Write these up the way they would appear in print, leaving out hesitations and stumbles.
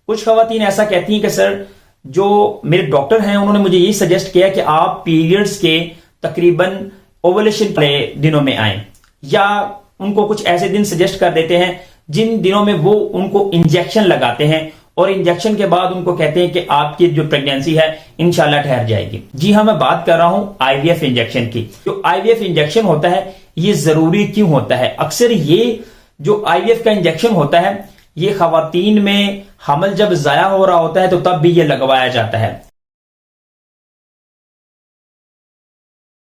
कुछ खवातीन ऐसा कहती हैं कि सर जो मेरे डॉक्टर हैं उन्होंने मुझे ये सजेस्ट किया कि आप पीरियड्स के तकरीबन ओवुलेशन वाले दिनों में आए, या उनको कुछ ऐसे दिन सजेस्ट कर देते हैं जिन दिनों में वो उनको इंजेक्शन लगाते हैं और इंजेक्शन के बाद उनको कहते हैं कि आपकी जो प्रेगनेंसी है इंशाल्लाह ठहर जाएगी। जी हाँ, मैं बात कर रहा हूं आईवीएफ इंजेक्शन की। जो आईवीएफ इंजेक्शन होता है ये जरूरी क्यों होता है? अक्सर ये जो आईवीएफ का इंजेक्शन होता है ये खवातीन में हमल जब जाया हो रहा होता है तो तब भी ये लगवाया जाता है।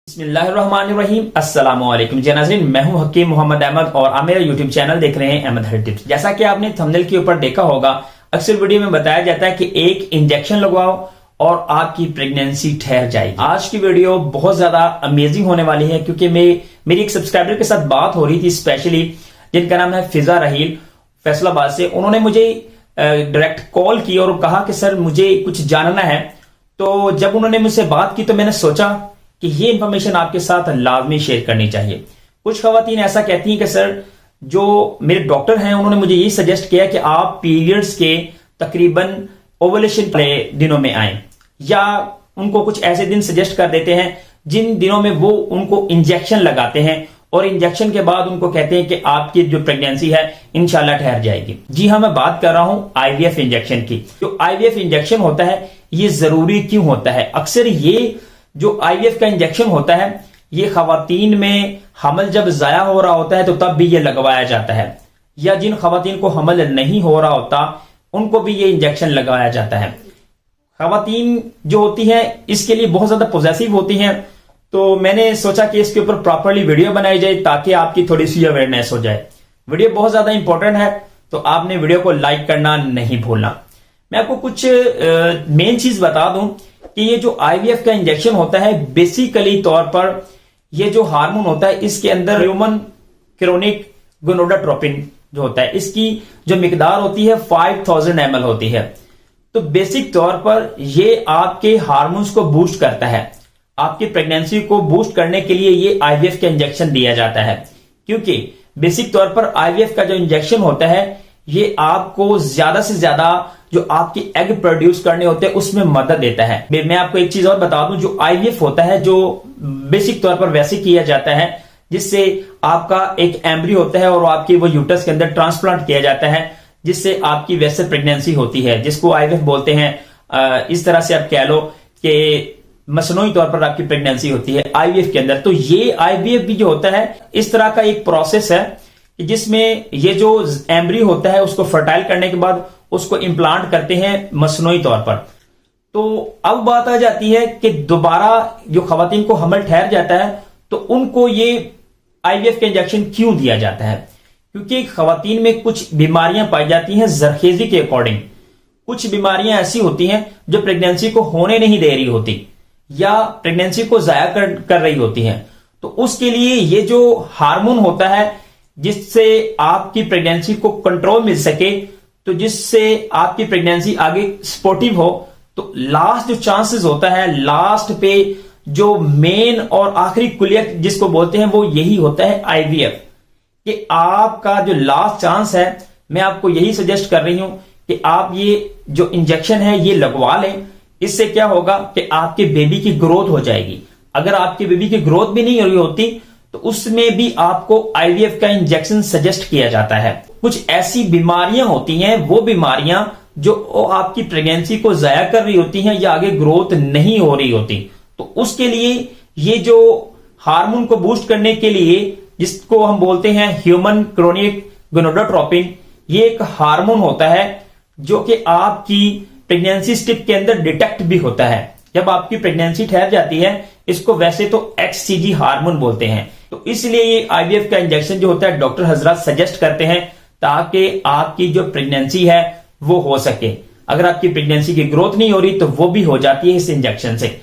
बिस्मिल्लाहिर्रहमानिर्रहीम, अस्सलामु अलैकुम जी नाज़रीन, मैं हूं हकीम मोहम्मद अहमद और आप मेरा यूट्यूब चैनल देख रहे हैं अहमद हेल्थ टिप्स। जैसा कि आपने थंबनेल के ऊपर देखा होगा, अक्सर वीडियो में बताया जाता है कि एक इंजेक्शन लगवाओ और आपकी प्रेगनेंसी ठहर जाएगी। आज की वीडियो बहुत ज्यादा अमेजिंग होने वाली है क्योंकि मेरी एक सब्सक्राइबर के साथ बात हो रही थी, स्पेशली जिनका नाम है फिजा रहील फैसलाबाद से। उन्होंने मुझे डायरेक्ट कॉल की और कहा कि सर मुझे कुछ जानना है। तो जब उन्होंने मुझसे बात की तो मैंने सोचा कि ये इंफॉर्मेशन आपके साथ लाजमी शेयर करनी चाहिए। कुछ खवातीन ऐसा कहती हैं कि सर जो मेरे डॉक्टर हैं उन्होंने मुझे ये सजेस्ट किया कि आप पीरियड्स के तकरीबन ओवुलेशन वाले दिनों में आए, या उनको कुछ ऐसे दिन सजेस्ट कर देते हैं जिन दिनों में वो उनको इंजेक्शन लगाते हैं और इंजेक्शन के बाद उनको कहते हैं कि आपकी जो प्रेगनेंसी है इंशाल्लाह ठहर जाएगी। जी हाँ, मैं बात कर रहा हूं आईवीएफ इंजेक्शन की। जो आईवीएफ इंजेक्शन होता है ये जरूरी क्यों होता है? अक्सर ये जो आईवीएफ का इंजेक्शन होता है ये खवातीन में हमल जब जाया हो रहा होता है तो तब भी ये लगवाया जाता है, या जिन खवातीन को हमल नहीं हो रहा होता उनको भी ये इंजेक्शन लगाया जाता है। खवातीन जो होती हैं इसके लिए बहुत ज्यादा पॉजिटिव होती हैं, तो मैंने सोचा कि इसके ऊपर प्रॉपर्ली वीडियो बनाई जाए ताकि आपकी थोड़ी सी अवेयरनेस हो जाए। वीडियो बहुत ज्यादा इंपॉर्टेंट है तो आपने वीडियो को लाइक करना नहीं भूलना। मैं आपको कुछ मेन चीज बता दूं कि ये जो आईवीएफ का इंजेक्शन होता है बेसिकली तौर पर ये जो हार्मोन होता है इसके अंदर ह्यूमन क्रोनिक गोनोडोट्रोपिन जो होता है इसकी जो मिकदार होती है 5000 ml होती है। तो बेसिक तौर पर ये आपके हार्मोन्स को बूस्ट करता है। आपकी प्रेगनेंसी को बूस्ट करने के लिए ये आईवीएफ का इंजेक्शन दिया जाता है, क्योंकि बेसिक तौर पर आईवीएफ का जो इंजेक्शन होता है ये आपको ज्यादा से ज्यादा जो आपके एग प्रोड्यूस करने होते हैं उसमें मदद देता है। मैं आपको एक चीज और बता दूं, जो आईवीएफ होता है जो बेसिक तौर पर वैसे किया जाता है जिससे आपका एक एम्ब्रियो होता है और आपकी वो यूटस के अंदर ट्रांसप्लांट किया जाता है, जिससे आपकी वैसे प्रेगनेंसी होती है, जिसको आईवीएफ बोलते हैं। इस तरह से आप कह लो कि मसनूई तौर पर आपकी प्रेगनेंसी होती है आईवीएफ के अंदर। तो ये आईवीएफ भी जो होता है इस तरह का एक प्रोसेस है जिसमें ये जो एम्ब्रियो होता है उसको फर्टाइल करने के बाद उसको इम्प्लांट करते हैं मसनूई तौर पर। तो अब बात आ जाती है कि दोबारा जो खवातीन को हमल ठहर जाता है तो उनको ये आईवीएफ का इंजेक्शन क्यों दिया जाता है? क्योंकि खवातीन में कुछ बीमारियां पाई जाती हैं जरखेजी के अकॉर्डिंग। कुछ बीमारियां ऐसी होती हैं जो प्रेगनेंसी को होने नहीं दे रही होती या प्रेगनेंसी को जाया कर रही होती हैं। तो उसके लिए ये जो हार्मोन होता है जिससे आपकी प्रेगनेंसी को कंट्रोल मिल सके, तो जिससे आपकी प्रेगनेंसी आगे सपोर्टिव हो, तो लास्ट जो चांसेस होता है, लास्ट पे जो मेन और आखिरी कुलियत जिसको बोलते हैं वो यही होता है आईवीएफ। कि आपका जो लास्ट चांस है, मैं आपको यही सजेस्ट कर रही हूं कि आप ये जो इंजेक्शन है ये लगवा लें। इससे क्या होगा कि आपके बेबी की ग्रोथ हो जाएगी। अगर आपके बेबी की ग्रोथ भी नहीं हो रही होती तो उसमें भी आपको आईवीएफ का इंजेक्शन सजेस्ट किया जाता है। कुछ ऐसी बीमारियां होती हैं, वो बीमारियां जो आपकी प्रेगनेंसी को जाया कर रही होती हैं या आगे ग्रोथ नहीं हो रही होती, तो उसके लिए ये जो हार्मोन को बूस्ट करने के लिए जिसको हम बोलते हैं ह्यूमन क्रोनिक गोनोडोट्रोपिन, ये एक हार्मोन होता है जो कि आपकी प्रेगनेंसी स्ट्रिप के अंदर डिटेक्ट भी होता है जब आपकी प्रेगनेंसी ठहर जाती है। इसको वैसे तो HCG हार्मोन बोलते हैं। तो इसलिए ये आईवीएफ का इंजेक्शन जो होता है डॉक्टर हजरात सजेस्ट करते हैं ताकि आपकी जो प्रेगनेंसी है वो हो सके। अगर आपकी प्रेगनेंसी की ग्रोथ नहीं हो रही तो वो भी हो जाती है इस इंजेक्शन से।